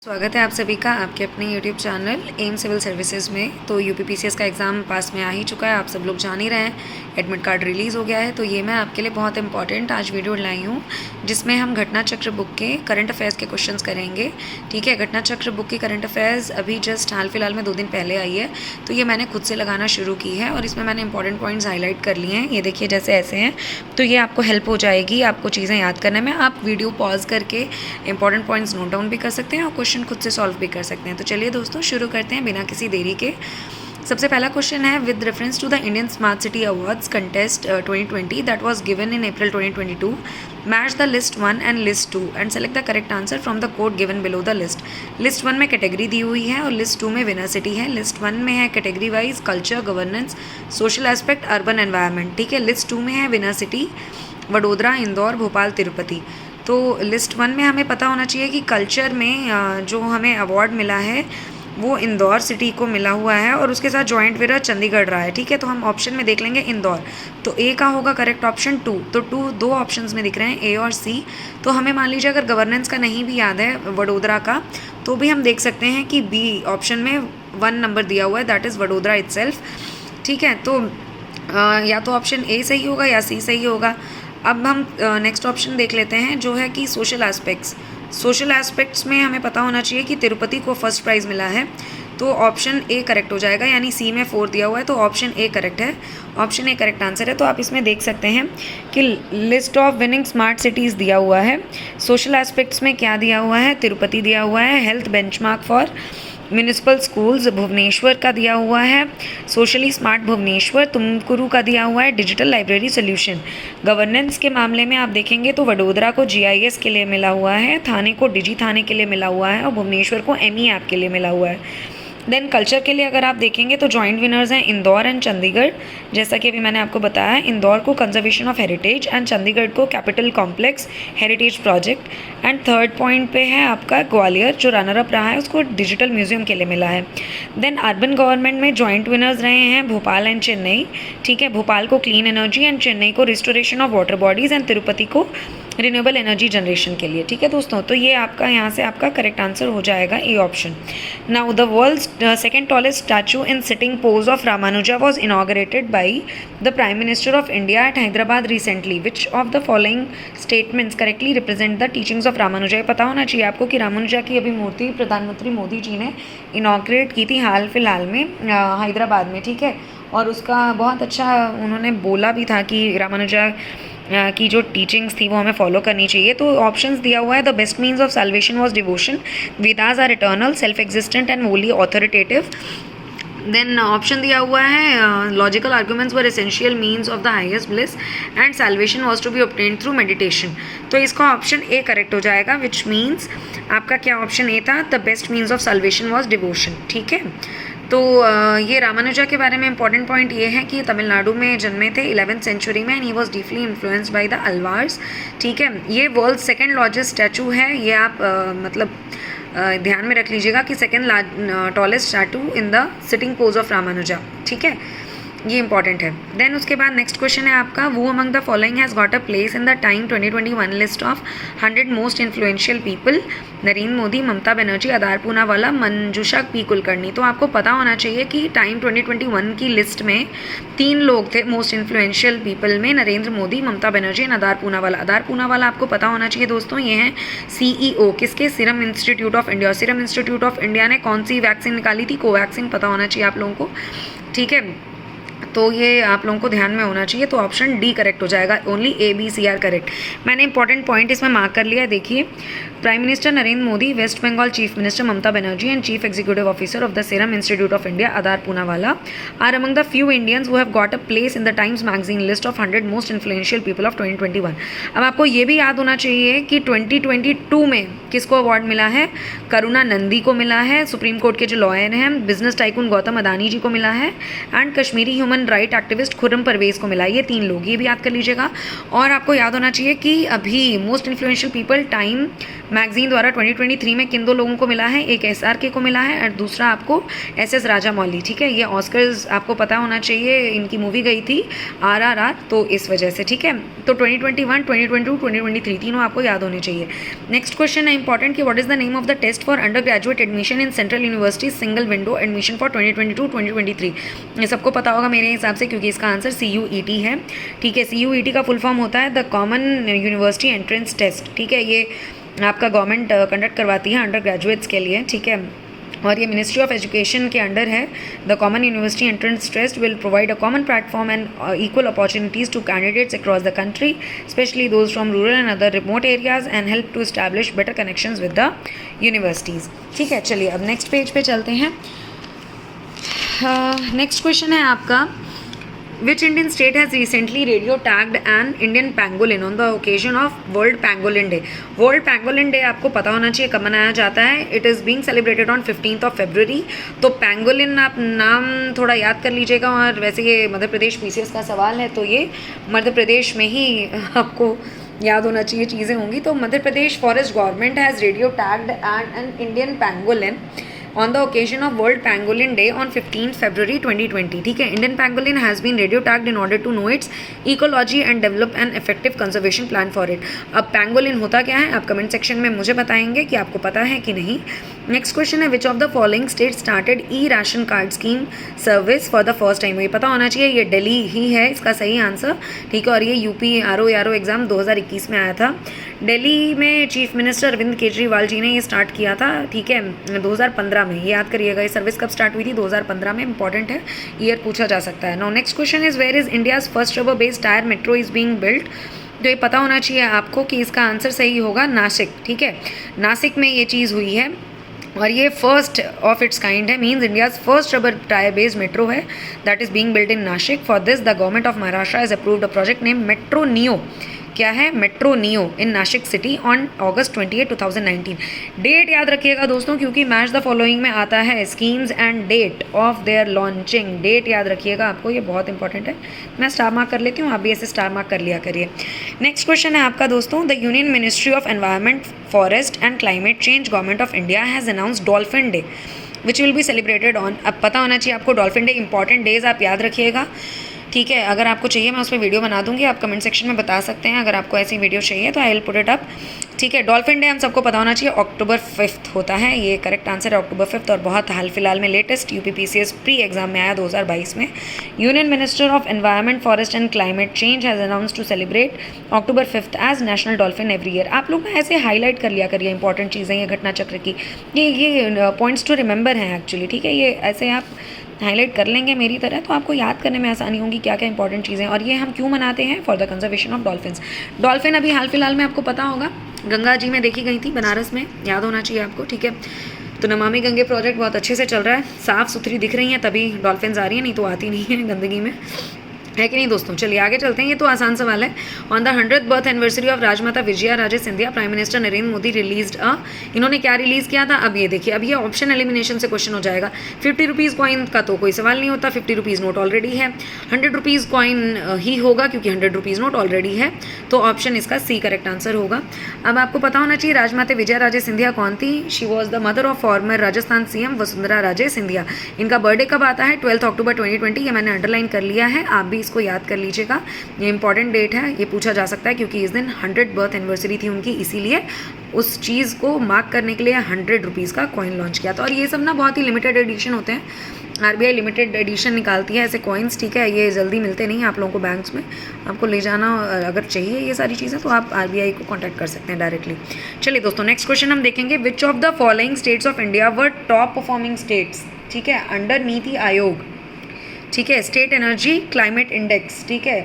स्वागत है आप सभी का आपके अपने YouTube channel M civil services में। तो यूपीपीसीएस का एग्ज़ाम पास में आ ही चुका है, आप सब लोग जान ही रहे हैं। एडमिट कार्ड रिलीज़ हो गया है, तो ये मैं आपके लिए बहुत इंपॉर्टेंट आज वीडियो लाई हूँ जिसमें हम घटना चक्र बुक के करंट अफेयर्स के क्वेश्चंस करेंगे। ठीक है, घटना चक्र बुक की करंट अफेयर्स अभी जस्ट हाल फिलहाल में 2 दिन पहले आई है, तो ये मैंने खुद से लगाना शुरू की है और इसमें मैंने इंपॉर्टेंट पॉइंट्स हाईलाइट कर लिए हैं। ये देखिए जैसे ऐसे हैं, तो ये आपको हेल्प हो जाएगी आपको चीज़ें याद करने में। आप वीडियो पॉज करके इंपॉर्टेंट पॉइंट्स नोट डाउन भी कर सकते हैं और क्वेश्चन खुद से सॉल्व भी कर सकते हैं। तो चलिए दोस्तों शुरू करते हैं बिना किसी देरी के। सबसे पहला क्वेश्चन है, with reference to the Indian smart city awards contest 2020 that was given in April 2022, match the list 1 and list 2 and select the correct answer from the code given below the list. List 1 में category दी हुई है और list 2 में winner city है। List 1 में है category wise culture, governance, social aspect, urban environment. ठीक है, लिस्ट 2 में है विनर सिटी वडोदरा, इंदौर, भोपाल, तिरुपति। तो लिस्ट 1 में हमें पता होना चाहिए कि कल्चर में जो हमें अवार्ड मिला है वो इंदौर सिटी को मिला हुआ है और उसके साथ जॉइंट विनर चंडीगढ़ रहा है। ठीक है, तो हम ऑप्शन में देख लेंगे इंदौर, तो ए का होगा करेक्ट ऑप्शन 2। तो 2 ऑप्शंस में दिख रहे हैं, ए और सी। तो हमें मान लीजिए अगर गवर्नेंस का नहीं भी याद है वडोदरा का, तो भी हम देख सकते हैं कि बी ऑप्शन में 1 नंबर दिया हुआ है, दैट इज़ वडोदरा इटसेल्फ। ठीक है, तो या तो ऑप्शन ए सही होगा या सी सही होगा। अब हम नेक्स्ट ऑप्शन देख लेते हैं जो है कि सोशल एस्पेक्ट्स। सोशल एस्पेक्ट्स में हमें पता होना चाहिए कि तिरुपति को फर्स्ट प्राइज़ मिला है, तो ऑप्शन ए करेक्ट हो जाएगा, यानी सी में 4 दिया हुआ है तो ऑप्शन ए करेक्ट है। ऑप्शन ए करेक्ट आंसर है। तो आप इसमें देख सकते हैं कि list of winning smart cities दिया हुआ है। सोशल एस्पेक्ट्स में क्या दिया हुआ है, तिरुपति दिया हुआ है। Health benchmark for municipal schools Bhubaneswar का दिया हुआ है। सोशली स्मार्ट भुवनेश्वर तुमकुरू का दिया हुआ है। Digital library solution. गवर्नेंस के मामले में आप देखेंगे तो वडोदरा को जीआईएस के लिए मिला हुआ है, थाने को डिजी थाने के लिए मिला हुआ है और भुवनेश्वर को एमई ऐप के लिए मिला हुआ है। देन कल्चर के लिए अगर आप देखेंगे तो जॉइंट विनर्स हैं इंदौर एंड चंडीगढ़, जैसा कि अभी मैंने आपको बताया। इंदौर को conservation of heritage and Chandigarh को capital complex heritage project. And third point पे है आपका ग्वालियर, जो रनर अप रहा है उसको डिजिटल म्यूजियम के लिए मिला है। देन अर्बन गवर्नमेंट में जॉइंट विनर्स रहे हैं भोपाल एंड चेन्नई। ठीक है, भोपाल को क्लीन एनर्जी एंड चेन्नई को restoration of water bodies and Tirupati को रिन्यूएबल एनर्जी जनरेशन के लिए। ठीक है दोस्तों, तो ये आपका यहाँ से आपका करेक्ट आंसर हो जाएगा A option. Now the world's second tallest statue in sitting pose of Ramanuja was inaugurated by the prime minister of India at Hyderabad recently. Which of the following statements correctly represent the teachings of Ramanuja. ये पता होना चाहिए आपको कि रामानुजा की अभी मूर्ति प्रधानमंत्री मोदी जी ने इनॉग्रेट की थी हाल फिलहाल में हैदराबाद में। ठीक है, और उसका बहुत अच्छा उन्होंने बोला भी था कि रामानुजा की जो टीचिंग्स थी वो हमें फॉलो करनी चाहिए। तो ऑप्शंस दिया हुआ है, the best means of salvation was devotion, Vedas are eternal, self existent and holy authoritative. Then option दिया हुआ है, logical arguments were essential means of the highest bliss and salvation was to be obtained through meditation. तो इसका option A correct हो जाएगा, which means आपका क्या option A था, the best means of salvation was devotion. ठीक है, तो ये रामानुजा के बारे में इंपॉर्टेंट पॉइंट ये है कि तमिलनाडु में जन्मे थे 11th सेंचुरी में and he was deeply influenced by the Alvars. ठीक है, ये वर्ल्ड सेकेंड लार्जेस्ट स्टैचू है, ये आप ध्यान में रख लीजिएगा कि second tallest statue in the sitting pose of Ramanuja. ठीक है, ये इंपॉर्टेंट है। देन उसके बाद नेक्स्ट क्वेश्चन है आपका, वो among the following has got a place in the Time 2021 list of 100 most influential people. Narendra Modi, Mamata Banerjee, Adar Poonawalla, Manjusha P Kulkarni. तो आपको पता होना चाहिए कि टाइम 2021 की लिस्ट में 3 लोग थे मोस्ट इन्फ्लुएंशियल पीपल में, नरेंद्र मोदी, ममता बनर्जी एंड आधार पूनावाला। आधार पूनावाला आपको पता होना चाहिए दोस्तों, ये हैं CEO किसके, serum Institute of India. Serum Institute of India ने कौन सी वैक्सीन निकाली थी, कोवैक्सीन, पता होना चाहिए आप लोगों को। ठीक है, तो ये आप लोगों को ध्यान में होना चाहिए। तो ऑप्शन डी करेक्ट हो जाएगा, only A B C are correct. मैंने इंपॉर्टेंट पॉइंट इसमें मार्क कर लिया है, देखिए। Prime minister Narendra Modi, West Bengal chief minister Mamata Banerjee and chief executive officer of the Serum Institute of India Adar Poonawalla are among the few Indians who have got a place in the Times magazine list of 100 most influential people of 2021। अब आपको ये भी याद होना चाहिए कि 2022 में किसको अवार्ड मिला है, करुणा नंदी को मिला है, सुप्रीम कोर्ट के जो लॉयर हैं, बिजनेस टाइकून गौतम अदानी जी को मिला है, and Kashmiri human human right activist Khurram Parvez को मिला। ये 3 लोग, ये भी याद कर लीजिएगा। और आपको याद होना चाहिए कि अभी most influential people time magazine द्वारा 2023 में किन 2 लोगों को मिला है, एक SRK को मिला है और दूसरा आपको SS राजामौली। ठीक है, ये ऑस्कर्स आपको पता होना चाहिए, इनकी मूवी गई थी RRR, तो इस वजह से। ठीक है, तो 2021, 2022, 2023 तीनों आपको याद होने चाहिए। नेक्स्ट क्वेश्चन है इंपॉर्टेंट कि what is the name of the test for undergraduate admission in central university single window admission for 2022-2023। ये सबको पता होगा मेरे हिसाब से, क्योंकि इसका आंसर CUET है। ठीक है, CUET का फुल फॉर्म होता है the common university entrance test. ठीक है, ये आपका गवर्नमेंट कंडक्ट करवाती है अंडर ग्रेजुएट्स के लिए। ठीक है, और ये मिनिस्ट्री ऑफ एजुकेशन के अंडर है। The common university entrance test will provide a common platform and equal opportunities to candidates across the country, especially those from rural and other remote areas, and help to establish better connections with the universities. ठीक है, चलिए अब next page पे चलते हैं। Next question है आपका, Which Indian state has recently radio tagged an Indian pangolin on the occasion of World Pangolin Day? World Pangolin Day आपको पता होना चाहिए कब मनाया जाता है। It is being celebrated on 15th of February। तो पैंगोलिन आप नाम थोड़ा याद कर लीजिएगा। और वैसे ये मध्य प्रदेश PCS का सवाल है, तो ये मध्य प्रदेश में ही आपको याद होना चाहिए चीज़ें होंगी। तो Madhya Pradesh forest government has radio tagged an Indian pangolin on the occasion of World Pangolin Day on 15th February 2020। ठीक है, Indian pangolin has been radio tagged in order to know its ecology and develop an effective conservation plan for it। अब pangolin होता क्या है आप comment section में मुझे बताएंगे कि आपको पता है कि नहीं। नेक्स्ट क्वेश्चन है, विच of the following state started E ration card scheme service for the first time? ये पता होना चाहिए, ये दिल्ली ही है इसका सही आंसर। ठीक है, और ये UP RO एग्ज़ाम 2021 में आया था। दिल्ली में चीफ मिनिस्टर अरविंद केजरीवाल जी ने ये स्टार्ट किया था। ठीक है, 2015 में, ये याद करिएगा। ये सर्विस कब स्टार्ट हुई थी? 2015 में। इंपॉर्टेंट है, ईयर पूछा जा सकता है। Now next question is, where is India's first rubber based tyre metro is being built? तो ये पता होना चाहिए आपको कि इसका आंसर सही होगा नासिक। ठीक है, नासिक में ये चीज़ हुई है और ये फर्स्ट ऑफ इट्स काइंड है, means India's first rubber tyre based metro है that is being built in Nashik. For this the government of Maharashtra has approved a project name metro neo. क्या है? Metro neo in Nashik city on August 28, 2019। Date याद रखिएगा दोस्तों, क्योंकि match the following में आता है schemes and date of their launching. Date याद रखिएगा आपको, ये बहुत इंपॉर्टेंट है। मैं स्टार मार्क कर लेती हूँ, आप भी ऐसे स्टार मार्क कर लिया करिए। नेक्स्ट क्वेश्चन है आपका दोस्तों, the union ministry of environment forest and climate change government of India has announced dolphin day which will be celebrated on. अब पता होना चाहिए आपको डॉल्फिन डे, इंपॉर्टेंट डेज आप याद रखिएगा। ठीक है, अगर आपको चाहिए मैं उस पर वीडियो बना दूंगी, आप कमेंट सेक्शन में बता सकते हैं अगर आपको ऐसी वीडियो चाहिए तो I will put it up. ठीक है, डॉल्फिन डे हम सबको पता होना चाहिए October 5 होता है, ये करेक्ट आंसर है October 5। और बहुत हाल फिलहाल में लेटेस्ट UPPCS प्री एग्जाम में आया 2022 में। Union minister of environment forest and climate change has announced to celebrate October 5 as national dolphin every year. आप लोग ना ऐसे हाईलाइट कर लिया करिए इंपॉर्टेंट चीज़ें, ये घटना चक्र की ये पॉइंट्स टू रिमेंबर हैं एक्चुअली। ठीक है, ये ऐसे आप हाईलाइट कर लेंगे मेरी तरह तो आपको याद करने में आसानी होगी क्या क्या इंपॉर्टेंट चीज़ें। और ये हम क्यों मनाते हैं? For the conservation of dolphins. Dolphin अभी हाल फिलहाल में आपको पता होगा गंगा जी में देखी गई थी, बनारस में, याद होना चाहिए आपको। ठीक है, तो नमामि गंगे प्रोजेक्ट बहुत अच्छे से चल रहा है, साफ़ सुथरी दिख रही हैं तभी डॉल्फिन्स आ रही हैं, नहीं तो आती नहीं है गंदगी में, है कि नहीं दोस्तों। चलिए आगे चलते हैं, ये तो आसान सवाल है। On the 100th birth anniversary of Rajmata Vijaya Raje Scindia prime minister Narendra Modi released इन्होंने क्या रिलीज़ किया था? अब ये देखिए, अब ये ऑप्शन एलिमिनेशन से क्वेश्चन हो जाएगा। 50 रुपीज़ कॉइन का तो कोई सवाल नहीं होता, 50 रुपीज़ नोट ऑलरेडी है। 100 रुपीज़ कॉइन ही होगा क्योंकि 100 रुपीज़ नोट ऑलरेडी है, तो ऑप्शन इसका सी करेक्ट आंसर होगा। अब आपको पता होना चाहिए राजमाता विजया राजे सिंधिया कौन थी? She was the mother of former Rajasthan CM Vasundhara Raje Scindia. इनका बर्थडे कब आता है? 12 अक्टूबर 2020। ये मैंने अंडरलाइन कर लिया है, आप भी इसको याद कर लीजिएगा। ये इंपॉर्टेंट डेट है, ये पूछा जा सकता है क्योंकि इस दिन 100 बर्थ एनिवर्सरी थी उनकी, इसीलिए उस चीज़ को मार्क करने के लिए 100 रुपीज़ का कॉइन लॉन्च किया था। और ये सब ना बहुत ही लिमिटेड एडिशन होते हैं, RBI लिमिटेड एडिशन निकालती है ऐसे कॉइन्स। ठीक है, ये जल्दी मिलते नहीं आप लोगों को बैंक्स में, आपको ले जाना अगर चाहिए ये सारी चीज़ें तो आप RBI को कॉन्टैक्ट कर सकते हैं डायरेक्टली। चलिए दोस्तों, नेक्स्ट क्वेश्चन हम देखेंगे, विच of the following states of India were top performing states? ठीक है, अंडर नीति आयोग। ठीक है, स्टेट एनर्जी क्लाइमेट इंडेक्स। ठीक है,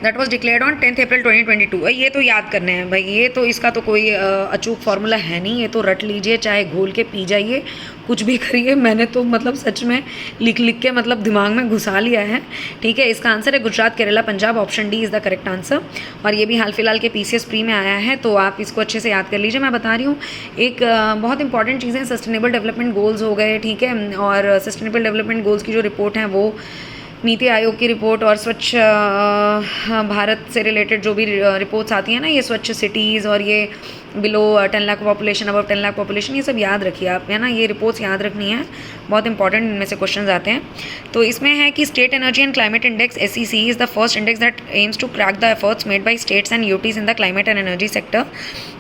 दैट वाज डिक्लेयर्ड ऑन 10 अप्रैल 2022। ये तो याद करने हैं भाई, ये तो इसका तो कोई अचूक फार्मूला है नहीं, ये तो रट लीजिए, चाहे घोल के पी जाइए, कुछ भी करिए। मैंने तो मतलब सच में लिख लिख के मतलब दिमाग में घुसा लिया है। ठीक है, इसका आंसर है Gujarat, Kerala, Punjab. Option D is the correct answer. और ये भी हाल फिलहाल के PCS प्री में आया है, तो आप इसको अच्छे से याद कर लीजिए। मैं बता रही हूँ एक बहुत इंपॉर्टेंट चीज़ें, सस्टेनेबल डेवलपमेंट गोल्स हो गए। ठीक है, और सस्टेनेबल डेवलपमेंट गोल्स की जो रिपोर्ट है वो नीति आयोग की रिपोर्ट और स्वच्छ भारत से रिलेटेड जो भी रिपोर्ट्स आती हैं ना, ये स्वच्छ सिटीज़ और ये below 10 lakh population, above 10 lakh population, ये सब याद रखिए आप, है ना, ये रिपोर्ट्स याद रखनी है, बहुत इंपॉर्टेंट इनमें से क्वेश्चन आते हैं। तो इसमें है कि state energy and climate index SEC is the first index that aims to crack the efforts made by states and UTs in the climate and energy sector.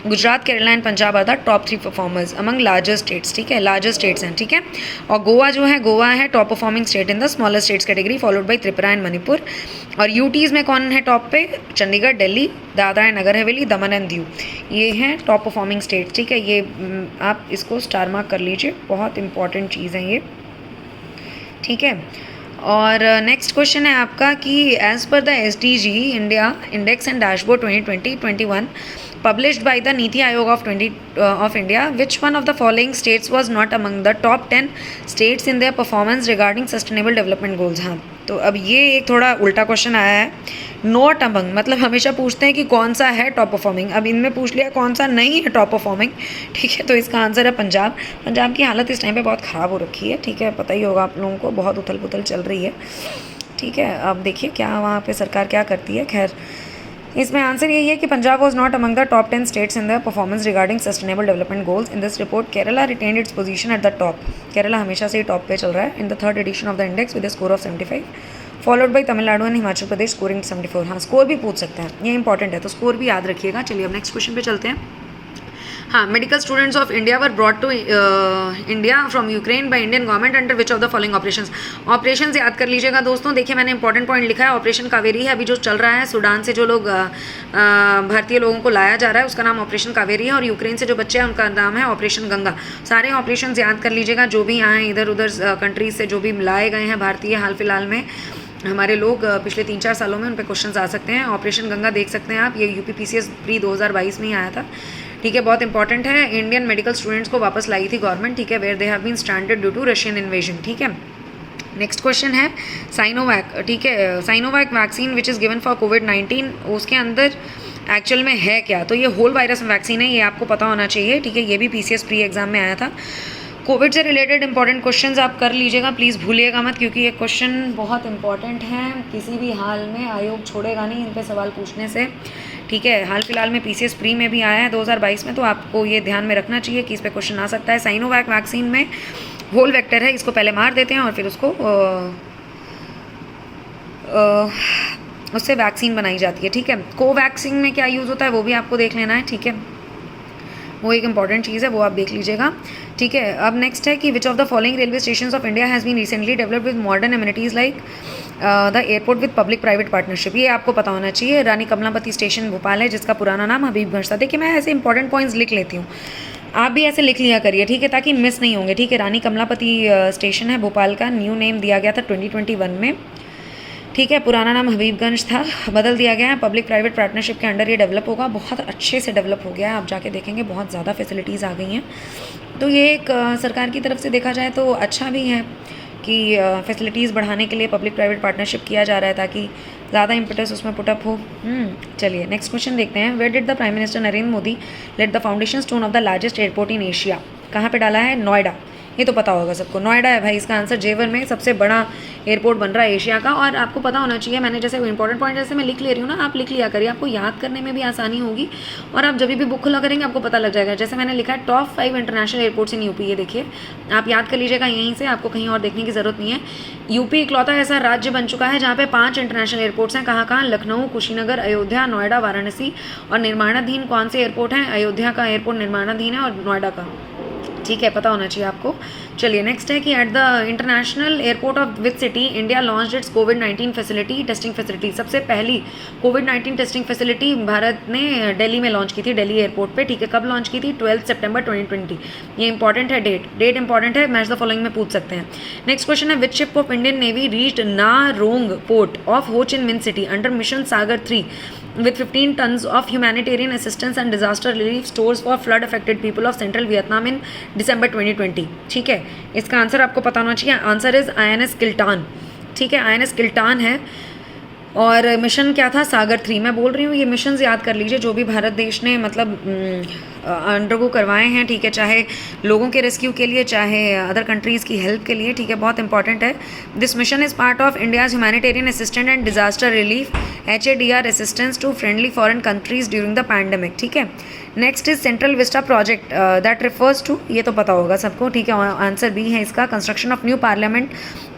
Gujarat, Kerala and Punjab are the top 3 performers among larger states, ठीक है, larger states हैं, ठीक है। और गोवा जो है, गोवा है top performing state in the smaller states category, followed by Tripura and Manipur. और यूटीज़ में कौन है टॉप पे? Chandigarh, Delhi, Dadra and Nagar Haveli, Daman and Diu, ये हैं टॉप परफॉर्मिंग स्टेट, ठीक है। ये आप इसको स्टार मार्क कर लीजिए, बहुत इंपॉर्टेंट चीज़ है ये, ठीक है। और नेक्स्ट क्वेश्चन है आपका कि एज पर the SDG India index and dashboard 2020-21 published by the NITI Aayog of India, which one of the following states was not among the top 10 states in their performance regarding sustainable development goals? हाँ, तो अब ये एक थोड़ा उल्टा question आया है, not among, मतलब हमेशा पूछते हैं कि कौन सा है टॉप परफॉर्मिंग, अब इनमें पूछ लिया कौन सा नहीं है टॉप परफॉर्मिंग, ठीक है। तो इसका आंसर है पंजाब। पंजाब की हालत इस टाइम पे बहुत ख़राब हो रखी है, ठीक है, पता ही होगा आप लोगों को, बहुत उथल पुथल चल रही है, ठीक है। अब देखिए क्या वहाँ पे सरकार क्या करती है। खैर, इसमें आंसर यही है कि Punjab was not among the top 10 states in the performance regarding sustainable development goals. In this report Kerala retained its position at the top. Kerala हमेशा से ही टॉप पे चल रहा है in the 3rd edition of the index with a score of 75, followed by Tamil Nadu and Himachal Pradesh scoring 74। हाँ, score भी पूछ सकते हैं, ये इंपॉर्टेंट है, तो स्कोर भी याद रखिएगा। चलिए अब नेक्स्ट क्वेश्चन पे चलते हैं। हाँ, medical students of India were brought to India from Ukraine by Indian government under which of the following operations. Operations याद कर लीजिएगा दोस्तों। देखिए मैंने इंपॉर्टेंट पॉइंट लिखा है, ऑपरेशन कावेरी है अभी जो चल रहा है। सूडान से जो लोग भारतीय लोगों को लाया जा रहा है उसका नाम ऑपरेशन कावेरी है, और यूक्रेन से जो बच्चे हैं उनका नाम है ऑपरेशन गंगा। सारे ऑपरेशंस याद कर लीजिएगा, जो भी यहाँ इधर उधर कंट्रीज से जो भी लाए गए हैं भारतीय हाल फिलहाल में हमारे लोग, पिछले 3-4 सालों में उन पर क्वेश्चन आ सकते हैं। ऑपरेशन गंगा देख सकते हैं आप, ये UPPCS प्री 2022 में ही आया था, ठीक है, बहुत इंपॉर्टेंट है। इंडियन मेडिकल स्टूडेंट्स को वापस लाई थी गवर्नमेंट, ठीक है, where they have been stranded due to Russian invasion, ठीक है। नेक्स्ट क्वेश्चन है साइनोवैक, ठीक है, Sinovac vaccine which is given for कोविड-19, उसके अंदर एक्चुअल में है क्या? तो ये होल वायरस वैक्सीन है, ये आपको पता होना चाहिए, ठीक है। ये भी PCS प्री एग्जाम में आया था। कोविड से रिलेटेड इंपॉर्टेंट क्वेश्चंस आप कर लीजिएगा, प्लीज़ भूलिएगा मत, क्योंकि ये क्वेश्चन बहुत इंपॉर्टेंट हैं, किसी भी हाल में आयोग छोड़ेगा नहीं इन पे सवाल पूछने से, ठीक है। हाल फिलहाल में PCS प्री में भी आया है 2022 में, तो आपको ये ध्यान में रखना चाहिए कि इस पर क्वेश्चन आ सकता है। साइनोवैक वैक्सीन में होल वेक्टर है, इसको पहले मार देते हैं और फिर उसको उससे वैक्सीन बनाई जाती है, ठीक है। कोवैक्सीन में क्या यूज़ होता है वो भी आपको देख लेना है, ठीक है, वो एक इंपॉर्टेंट चीज़ है, वो आप देख लीजिएगा, ठीक है। अब नेक्स्ट है कि which of the following railway station of India has been recently developed with modern amenities like the airport with public private partnership. ये आपको पता होना चाहिए। रानी कमलापति स्टेशन भोपाल है, जिसका पुराना नाम हबीबगंज था। देखिए मैं ऐसे इंपॉर्टेंट पॉइंट्स लिख लेती हूँ, आप भी ऐसे लिख लिया करिए, ठीक है, ताकि मिस नहीं होंगे, ठीक है। रानी कमलापति स्टेशन है भोपाल का, न्यू नेम दिया गया था 2021 में, ठीक है। पुराना नाम हबीबगंज था, बदल दिया गया है। पब्लिक प्राइवेट पार्टनरशिप के अंडर ये डेवलप होगा, बहुत अच्छे से डेवलप हो गया है, आप जाके देखेंगे बहुत ज़्यादा फैसिलिटीज़ आ गई हैं। तो ये एक सरकार की तरफ से देखा जाए तो अच्छा भी है कि फैसिलिटीज़ बढ़ाने के लिए पब्लिक प्राइवेट पार्टनरशिप किया जा रहा है, ताकि ज़्यादा इंपटस उसमें पुटअप हो। चलिए नेक्स्ट क्वेश्चन देखते हैं। Where did the prime minister Narendra Modi let the foundation stone of the largest airport in Asia? कहाँ पे डाला है? नोएडा, ये तो पता होगा सबको, नोएडा है भाई इसका आंसर। जेवर में सबसे बड़ा एयरपोर्ट बन रहा है एशिया का, और आपको पता होना चाहिए, मैंने जैसे इंपॉर्टेंट पॉइंट जैसे मैं लिख ले रही हूँ ना, आप लिख लिया करिए, आपको याद करने में भी आसानी होगी, और आप जब भी बुक खुला करेंगे आपको पता लग जाएगा। जैसे मैंने लिखा है top 5 international airports in UP, ये देखिए आप याद कर लीजिएगा यहीं से, आपको कहीं और देखने की ज़रूरत नहीं है। यूपी इकलौता ऐसा राज्य बन चुका है जहाँ पे 5 इंटरनेशनल एयरपोर्ट्स हैं। कहाँ कहाँ? लखनऊ, कुशीनगर, अयोध्या, नोएडा, वाराणसी, और निर्माणाधीन कौन से एयरपोर्ट हैं? अयोध्या का एयरपोर्ट निर्माणाधीन है, और नोएडा का, ठीक है, पता होना चाहिए आपको। चलिए नेक्स्ट है कि at the international airport of which city India launched it's covid facility testing facility. सबसे पहली कोविड-19 टेस्टिंग फैसिलिटी भारत ने दिल्ली में लॉन्च की थी, दिल्ली एयरपोर्ट पे, ठीक है। कब लॉन्च की थी? 12 सितंबर 2020। ये इंपॉर्टेंट है, डेट इंपॉर्टेंट है, मैच द फॉलोइंग में पूछ सकते हैं। नेक्स्ट क्वेश्चन है which ship of Indian navy reached Nha Rong port of Ho Chi Minh city under mission Sagar 3 with 15 tons of humanitarian assistance and disaster relief stores for flood affected people of central Vietnam in December 2020, ठीक है। इसका answer आपको पता होना चाहिए, answer is INS किल्टान, ठीक है, INS किल्टान है। और मिशन क्या था? सागर 3। मैं बोल रही हूँ ये मिशंस याद कर लीजिए, जो भी भारत देश ने मतलब अंडरगो करवाए हैं, ठीक है, चाहे लोगों के रेस्क्यू के लिए, चाहे अदर कंट्रीज़ की हेल्प के लिए, ठीक है, बहुत इंपॉर्टेंट है। This mission is part of India's humanitarian assistant and disaster relief HADR assistance to friendly foreign countries during the pandemic, ठीक है। Next is central vista project that refers to, ये तो पता होगा सबको, ठीक है, आंसर बी है इसका, construction of new parliament,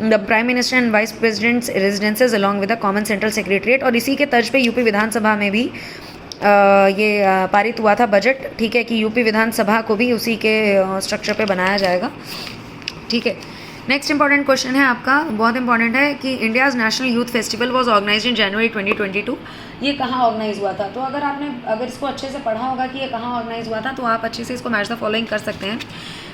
the prime minister and vice president's residences along with the common central secretariat. और इसी के तर्ज पे यूपी विधानसभा में भी ये पारित हुआ था बजट, ठीक है, कि यूपी विधानसभा को भी उसी के स्ट्रक्चर पे बनाया जाएगा, ठीक है। नेक्स्ट इंपॉर्टेंट क्वेश्चन है आपका, बहुत इंपॉर्टेंट है कि India's national youth festival was organised in January 2022। ये कहाँ ऑर्गेनाइज हुआ था? तो अगर इसको अच्छे से पढ़ा होगा कि ये कहाँ ऑर्गेनाइज हुआ था, तो आप अच्छे से इसको मैच द फॉलोइंग कर सकते हैं,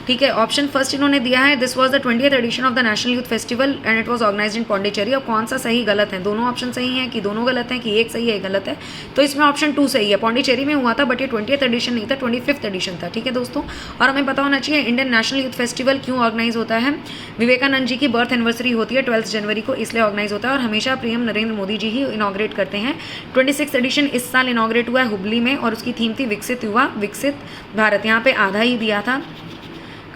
ठीक है। ऑप्शन फर्स्ट इन्होंने दिया है, this was the 20th edition of the national youth festival and it was organised in Pondicherry. अब कौन सा सही गलत है? दोनों ऑप्शन सही हैं कि दोनों गलत हैं कि एक सही है एक गलत है? तो इसमें ऑप्शन 2 सही है, पौंडीचेरी में हुआ था, बट ये 20th एडिशन नहीं था, 25th एडिशन था, ठीक है दोस्तों। और हमें पता होना चाहिए इंडियन नेशनल यूथ फेस्टिवल क्यों ऑर्गेनाइज होता है। विवेकानंद जी की बर्थ एनिवर्सरी होती है 12 जनवरी को, इसलिए ऑर्गेनाइज होता है, और हमेशा पीएम नरेंद्र मोदी जी ही इनॉग्रेट करते हैं। 26th एडिशन इस साल इनॉग्रेट हुआ है हुबली में, और उसकी थीम थी विकसित युवा विकसित भारत। यहाँ पे आधा ही दिया था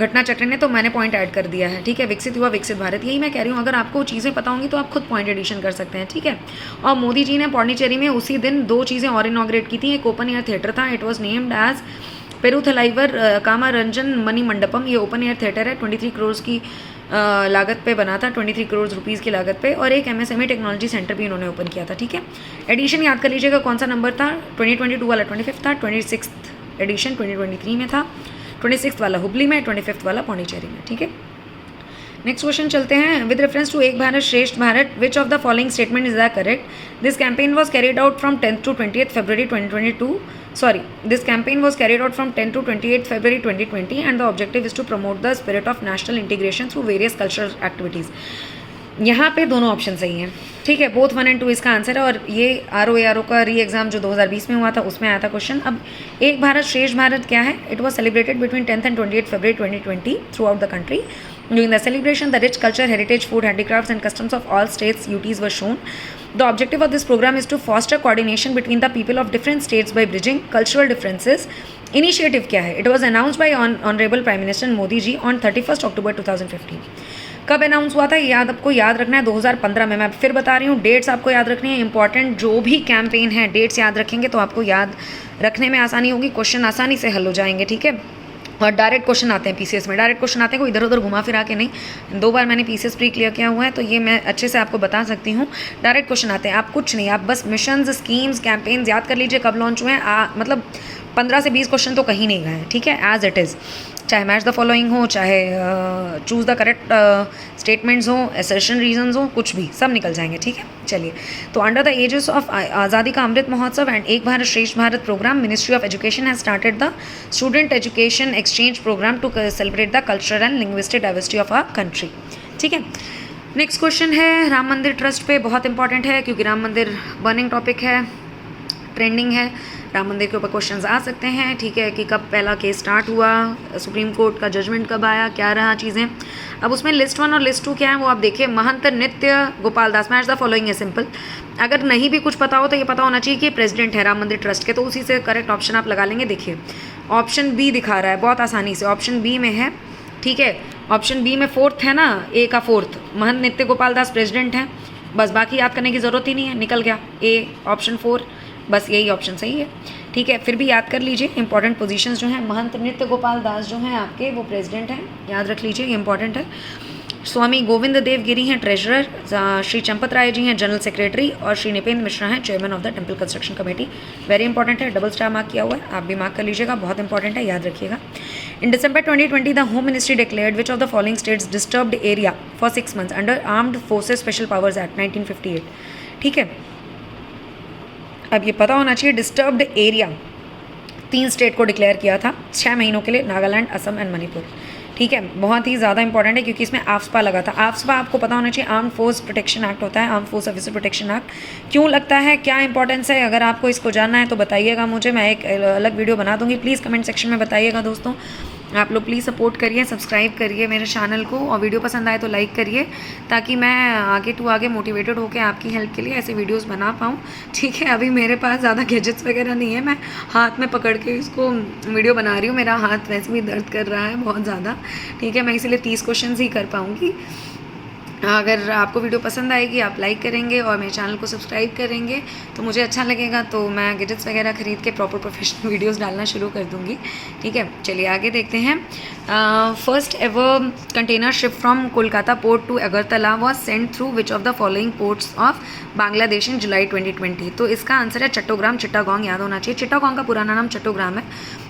घटना चक्र ने, तो मैंने पॉइंट ऐड कर दिया है, ठीक है, विकसित हुआ विकसित भारत। यही मैं कह रही हूँ, अगर आपको चीज़ें पता होंगी तो आप खुद पॉइंट एडिशन कर सकते हैं, ठीक है। और मोदी जी ने पौंडीचेरी में उसी दिन 2 चीज़ें और इनॉग्रेट की थी। एक ओपन एयर थिएटर था, इट वॉज नेम्ड एज पेरुथलाइवर कामारंजन मणि मंडपम। ये ओपन एयर थिएटर है, 23 करोड़ की लागत पे बना था, 23 करोड़ रुपीज़ की लागत पे। और एक MSME टेक्नोलॉजी सेंटर भी इन्होंने ओपन किया था, ठीक है। एडिशन याद कर लीजिएगा कौन सा नंबर था, 2022 वाला 25 था, 26th एडिशन 2023 में था, 26th वाला हुबली में, 25th वाला पौंडीचेरी में, ठीक है। नेक्स्ट क्वेश्चन चलते हैं। विद रेफरेंस टू एक भारत श्रेष्ठ भारत, विच of the following statement is the correct? This campaign was carried out from 10th to 20th February 2022. This campaign was carried out from 10th to 28th February 2020 and the objective is to promote the spirit of national integration through various cultural activities. यहाँ पे दोनों option सही हैं, ठीक है, both 1 and 2 इसका answer है। और ये ROARO का री एग्जाम जो 2020 में हुआ था उसमें आया था क्वेश्चन। अब एक भारत श्रेष्ठ भारत क्या है? It was celebrated between 10th and 28th February 2020 through out the country. During the celebration, the rich culture, heritage, food, handicrafts and customs of all states UTs were shown. The objective of this program is to foster coordination between the people of different states by bridging cultural differences. Initiative क्या है? It was announced by Honorable Prime Minister Modi ji on 31st October 2015. कब announce हुआ था? आपको याद रखना है 2015 में। मैं फिर बता रही हूँ, डेट्स आपको याद रखनी है। इंपॉर्टेंट जो भी कैंपेन है, डेट्स याद रखेंगे तो आपको याद रखने में आसानी होगी, क्वेश्चन आसानी से हल हो जाएंगे, ठीक है। और डायरेक्ट क्वेश्चन आते हैं PCS में, डायरेक्ट क्वेश्चन आते हैं, कोई इधर उधर घुमा फिरा के नहीं। 2 बार मैंने PCS प्री क्लियर किया हुआ है, तो ये मैं अच्छे से आपको बता सकती हूँ। डायरेक्ट क्वेश्चन आते हैं, आप कुछ नहीं, आप बस मिशंस, स्कीम्स, कैंपेन्स याद कर लीजिए कब लॉन्च हुए हैं। मतलब 15 से 20 क्वेश्चन तो कहीं नहीं गए, ठीक है, एज इट इज़। चाहे मैच द फॉलोइंग हो, चाहे चूज़ द करेक्ट स्टेटमेंट्स हो, असर्शन रीजंस हो, कुछ भी सब निकल जाएंगे, ठीक है। चलिए, तो अंडर द एजेस ऑफ आज़ादी का Amrit Mahotsav and Ek Bharat Shreshtha Bharat programme, ministry of education has started the student education exchange programme to celebrate the cultural and linguistic diversity of our country, ठीक है। नेक्स्ट क्वेश्चन है राम मंदिर ट्रस्ट पे, बहुत इंपॉर्टेंट है क्योंकि राम मंदिर बर्निंग टॉपिक है, ट्रेंडिंग है। राम मंदिर के ऊपर क्वेश्चंस आ सकते हैं, ठीक है, कि कब पहला केस स्टार्ट हुआ, सुप्रीम कोर्ट का जजमेंट कब आया, क्या रहा चीज़ें। अब उसमें लिस्ट 1 और लिस्ट 2 क्या है वो आप देखिए। महंत नित्य Gopal Das, match the following है सिंपल। अगर नहीं भी कुछ पता हो तो ये पता होना चाहिए कि प्रेसिडेंट है राम मंदिर ट्रस्ट के, तो उसी से करेक्ट ऑप्शन आप लगा लेंगे। देखिए ऑप्शन बी दिखा रहा है बहुत आसानी से, ऑप्शन बी में है, ठीक है। ऑप्शन बी में 4th है ना, ए का 4th, महंत नित्य गोपाल दास प्रेसिडेंट है, बस बाकी याद करने की ज़रूरत ही नहीं है, निकल गया ए ऑप्शन 4, बस यही ऑप्शन सही है, ठीक है। फिर भी याद कर लीजिए इंपॉर्टेंट पोजीशंस जो हैं, महंत नृत्य गोपाल दास जो हैं आपके वो प्रेसिडेंट हैं, याद रख लीजिए, ये इंपॉर्टेंट है। स्वामी गोविंद देव गिरी हैं ट्रेजरर, श्री चंपत राय जी हैं जनरल सेक्रेटरी, और श्री निपेंद्र मिश्रा हैं chairman of the temple construction committee. Very important है, डबल स्टार मार्क किया हुआ है, आप भी मार्क कर लीजिएगा, बहुत इंपॉर्टेंट है, याद रखिएगा। इन December 2020 the home ministry declared which of the following states disturbed area for 6 months under armed forces special powers act 1958, ठीक है। अब ये पता होना चाहिए, डिस्टर्ब्ड एरिया 3 स्टेट को डिक्लेयर किया था 6 महीनों के लिए, नागालैंड, असम एंड मणिपुर, ठीक है। बहुत ही ज़्यादा इंपॉर्टेंट है क्योंकि इसमें AFSPA लगा था। AFSPA आपको पता होना चाहिए, आर्म्ड फोर्स प्रोटेक्शन एक्ट होता है, armed force officer protection act. क्यों लगता है, क्या इंपॉर्टेंस है, अगर आपको इसको जानना है तो बताइएगा मुझे, मैं एक अलग वीडियो बना दूंगी, प्लीज़ कमेंट सेक्शन में बताइएगा दोस्तों। आप लोग प्लीज़ सपोर्ट करिए, सब्सक्राइब करिए मेरे चैनल को, और वीडियो पसंद आए तो लाइक करिए, ताकि मैं आगे मोटिवेटेड होकर आपकी हेल्प के लिए ऐसे वीडियोस बना पाऊँ। ठीक है, अभी मेरे पास ज़्यादा गैजेट्स वगैरह नहीं है, मैं हाथ में पकड़ के इसको वीडियो बना रही हूँ। मेरा हाथ वैसे भी दर्द कर रहा है बहुत ज़्यादा। ठीक है, मैं इसीलिए 30 क्वेश्चन ही कर पाऊँगी। अगर आपको वीडियो पसंद आएगी, आप लाइक करेंगे और मेरे चैनल को सब्सक्राइब करेंगे तो मुझे अच्छा लगेगा, तो मैं गैजेट्स वगैरह ख़रीद के प्रॉपर प्रोफेशनल वीडियोस डालना शुरू कर दूँगी। ठीक है, चलिए आगे देखते हैं। First ever container ship from Kolkata port to Agartala was sent through which of the following ports of Bangladesh in July 2020। तो इसका आंसर है चट्टोग्राम, चिट्टागोंग याद होना चाहिए। चिट्टागोंग का पुराना नाम चट्टोग्राम है।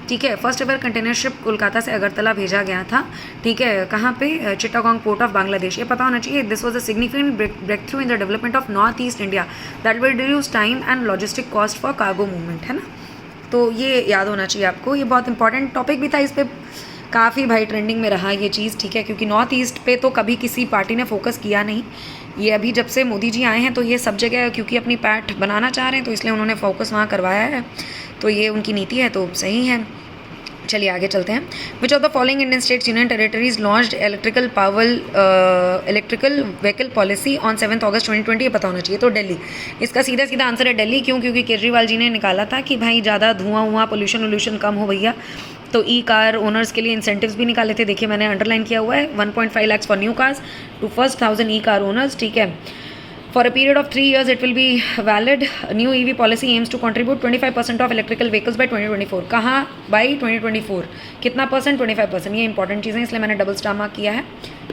ठीक है, first ever container ship Kolkata से अगरतला भेजा गया था। ठीक है, कहाँ पे? चिट्टागोंग पोर्ट ऑफ बांग्लादेश, ये पता होना चाहिए। This was a significant breakthrough in the development of north east India that will reduce time and logistic cost for cargo movement, है ना। तो ये याद होना चाहिए आपको, ये बहुत इंपॉर्टेंट टॉपिक भी था। इस पर काफ़ी भाई ट्रेंडिंग में रहा ये चीज़। ठीक है, क्योंकि नॉर्थ ईस्ट पे तो कभी किसी पार्टी ने फोकस किया नहीं। ये अभी जब से मोदी जी आए हैं तो ये सब जगह क्योंकि अपनी पैठ बनाना चाह रहे हैं तो इसलिए उन्होंने फोकस वहाँ करवाया है। तो ये उनकी नीति है, तो सही है। चलिए आगे चलते हैं। विच of the following Indian states union territories launched electrical vehicle policy on 7 अगस्त 2020, ये पता होना चाहिए। तो दिल्ली, इसका सीधा सीधा आंसर है दिल्ली। क्यों? क्योंकि केजरीवाल जी ने निकाला था कि भाई ज़्यादा धुआं पोल्यूशन कम हो भैया, तो ई कार ओनर्स के लिए इंसेंटिव्स भी निकाले थे। देखिए मैंने अंडरलाइन किया हुआ है, 1.5 lakh for new cars to first 1000 E car owners. ठीक है, for a period of 3 years it will be valid. New EV policy aims to contribute 25% of electrical vehicles by 2024. कहाँ? by 2024 कितना परसेंट? 25%। ये इंपॉर्टेंट चीज़ें, इसलिए मैंने डबल स्टार मार्क किया है,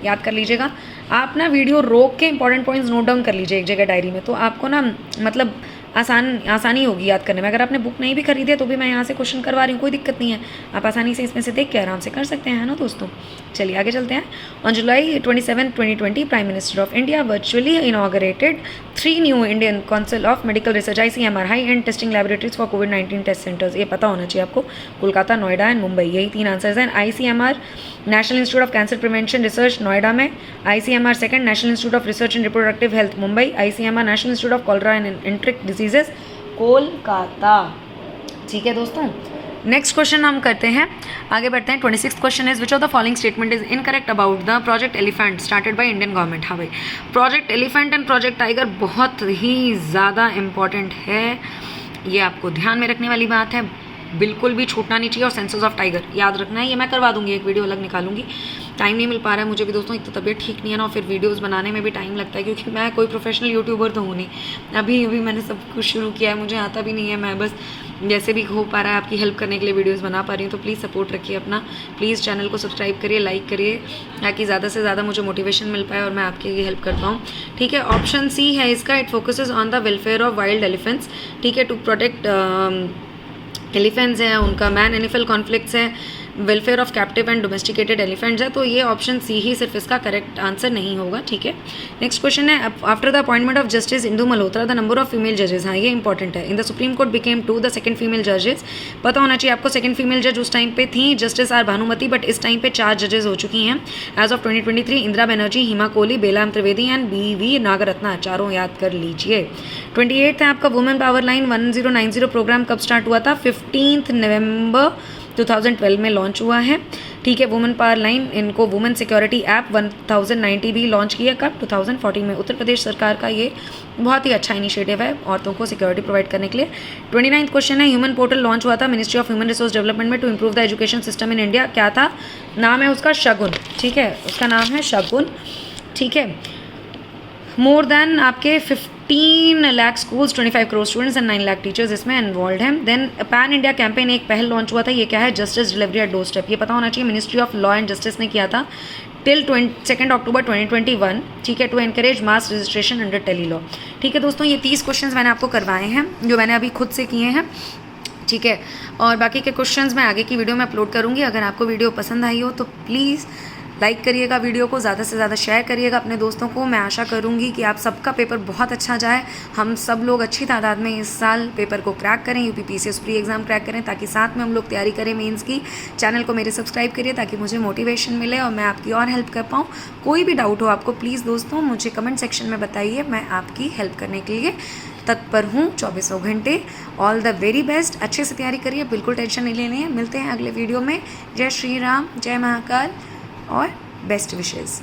याद कर लीजिएगा। आप ना वीडियो रोक के इंपॉर्टेंट पॉइंट्स नोट डाउन कर लीजिए एक जगह डायरी में, तो आपको ना मतलब आसानी होगी याद करने में। अगर आपने बुक नहीं भी खरीदी है तो भी मैं यहाँ से क्वेश्चन करवा रही हूँ, कोई दिक्कत नहीं है, आप आसानी से इसमें से देख के आराम से कर सकते हैं ना दोस्तों। चलिए आगे चलते हैं। On July 27, 2020 prime minister of India virtually inaugurated 3 new Indian council of medical research ICMR high and testing laboratories for कोविड-19 टेस्ट सेंटर्स, ये पता होना चाहिए आपको। कोलकाता, नोएडा एंड मुंबई, यही 3 आंसर्स हैं। ICMR national institute of cancer prevention research Noida में, ICMR second national institute of research in reproductive health Mumbai, ICMR national institute of cholera and एंट्रिक diseases Kolkata. ठीक है दोस्तों, नेक्स्ट क्वेश्चन हम करते हैं, आगे बढ़ते हैं। 26th question is which of the following statement is incorrect about the project elephant started by Indian government. हाँ भाई, project elephant and project tiger बहुत ही ज़्यादा इंपॉर्टेंट है, ये आपको ध्यान में रखने वाली बात है, बिल्कुल भी छूटना नहीं चाहिए। और सेंसस ऑफ टाइगर याद रखना है, ये मैं करवा दूंगी, एक वीडियो अलग निकालूंगी। टाइम नहीं मिल पा रहा है मुझे भी दोस्तों, एक तो तबीयत ठीक नहीं है ना, और फिर वीडियोस बनाने में भी टाइम लगता है, क्योंकि मैं कोई प्रोफेशनल यूट्यूबर तो हूँ नहीं। अभी मैंने सब कुछ शुरू किया है, मुझे आता भी नहीं है, मैं बस जैसे भी हो पा रहा है आपकी हेल्प करने के लिए वीडियोस बना पा रही हूँ। तो प्लीज़ सपोर्ट रखिए अपना, प्लीज़ चैनल को सब्सक्राइब करिए, लाइक करिए, ताकि ज़्यादा से ज़्यादा मुझे मोटिवेशन मिल पाए और मैं आपकी ये हेल्प कर पाऊँ। ठीक है, ऑप्शन सी है इसका, it focuses on the welfare of wild elephants. ठीक है, टू प्रोटेक्ट एलिफेंट्स हैं, उनका मैन एनिमल कॉन्फ्लिक्ट्स है, welfare of captive and domesticated elephants है। तो ये ऑप्शन सी ही सिर्फ इसका करेक्ट आंसर नहीं होगा। ठीक है, नेक्स्ट क्वेश्चन है, after the appointment of justice Indu Malhotra the number of female जजेस, हाँ ये इंपॉर्टेंट है, in the supreme court became 2 the second female जजेस। पता होना चाहिए आपको, सेकंड फीमेल जज उस टाइम पे थी जस्टिस आर भानुमति, बट इस टाइम पे 4 जजेस हो चुकी हैं as of 2023, Indira Banerjee, Hima Kohli, Bela M Trivedi and BV Nagarathna, चारों याद कर लीजिए। 28 है आपका वुमेन पावर लाइन 1090 प्रोग्राम कब स्टार्ट हुआ था? 15 नवंबर 2012 में लॉन्च हुआ है। ठीक है, वुमेन पावर लाइन, इनको वुमेन सिक्योरिटी ऐप 1090 भी लॉन्च किया कब? 2014 में। उत्तर प्रदेश सरकार का ये बहुत ही अच्छा इनिशिएटिव है औरतों को सिक्योरिटी प्रोवाइड करने के लिए। 29th क्वेश्चन है, ह्यूमन पोर्टल लॉन्च हुआ था ministry of human resource development में to improve the education system in India, क्या था? नाम है उसका शगुन। ठीक है, उसका नाम है शगुन। ठीक है, मोर देन आपके 15 lakh schools, 25 crore students and 9 lakh teachers इसमें इन्वॉल्व हैं। देन पैन इंडिया कैंपेन एक पहल लॉन्च हुआ था, ये क्या है? Justice delivery at doorstep, ये पता होना चाहिए, ministry of law and justice ने किया था टिल 2 अक्टूबर 2021। ठीक है, to encourage mass registration under tele law. ठीक है दोस्तों, ये 30 क्वेश्चन मैंने आपको करवाए हैं, जो मैंने अभी खुद से किए हैं। ठीक है, और बाकी के क्वेश्चंस मैं आगे की वीडियो में अपलोड करूँगी। अगर आपको वीडियो पसंद आई हो तो प्लीज़ लाइक करिएगा, वीडियो को ज़्यादा से ज़्यादा शेयर करिएगा अपने दोस्तों को। मैं आशा करूँगी कि आप सबका पेपर बहुत अच्छा जाए, हम सब लोग अच्छी तादाद में इस साल पेपर को क्रैक करें, UPPCS प्री एग्ज़ाम क्रैक करें, ताकि साथ में हम लोग तैयारी करें मेंस की। चैनल को मेरे सब्सक्राइब करिए ताकि मुझे मोटिवेशन मिले और मैं आपकी और हेल्प कर पाऊँ। कोई भी डाउट हो आपको प्लीज़ दोस्तों मुझे कमेंट सेक्शन में बताइए, मैं आपकी हेल्प करने के लिए तत्पर हूँ 24 घंटे। ऑल द वेरी बेस्ट, अच्छे से तैयारी करिए, बिल्कुल टेंशन नहीं लेनी है। मिलते हैं अगले वीडियो में। जय श्री राम, जय महाकाल और बेस्ट विशेज़।